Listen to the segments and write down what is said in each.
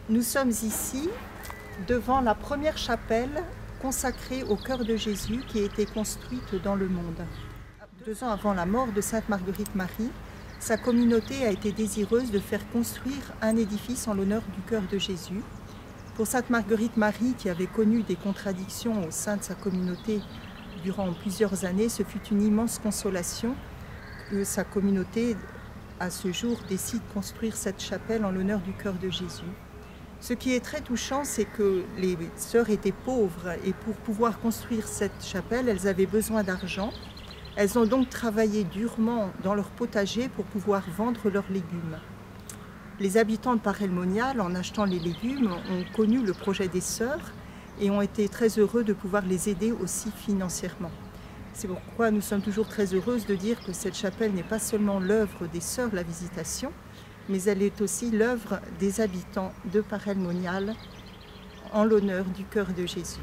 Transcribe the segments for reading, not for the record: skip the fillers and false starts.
Nous sommes ici devant la première chapelle consacrée au cœur de Jésus qui a été construite dans le monde. 2 ans avant la mort de Sainte Marguerite Marie, sa communauté a été désireuse de faire construire un édifice en l'honneur du cœur de Jésus. Pour Sainte Marguerite Marie, qui avait connu des contradictions au sein de sa communauté durant plusieurs années, ce fut une immense consolation que sa communauté, à ce jour, décide de construire cette chapelle en l'honneur du cœur de Jésus. Ce qui est très touchant, c'est que les sœurs étaient pauvres et pour pouvoir construire cette chapelle, elles avaient besoin d'argent. Elles ont donc travaillé durement dans leur potager pour pouvoir vendre leurs légumes. Les habitants de Paray-le-Monial, en achetant les légumes, ont connu le projet des sœurs et ont été très heureux de pouvoir les aider aussi financièrement. C'est pourquoi nous sommes toujours très heureuses de dire que cette chapelle n'est pas seulement l'œuvre des sœurs de la Visitation, mais elle est aussi l'œuvre des habitants de Paray-le-Monial en l'honneur du cœur de Jésus.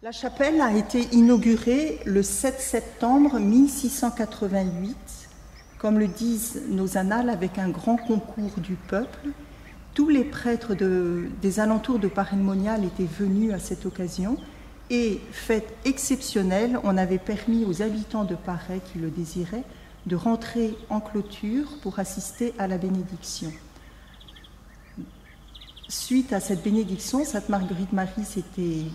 La chapelle a été inaugurée le 7 septembre 1688, comme le disent nos annales, avec un grand concours du peuple. Tous les prêtres des alentours de Paray-le-Monial étaient venus à cette occasion et, fait exceptionnel, on avait permis aux habitants de Paray qui le désiraient de rentrer en clôture pour assister à la bénédiction. Suite à cette bénédiction, Sainte Marguerite Marie s'était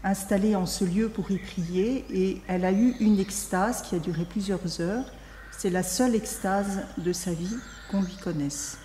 installée en ce lieu pour y prier et elle a eu une extase qui a duré plusieurs heures. C'est la seule extase de sa vie qu'on lui connaisse.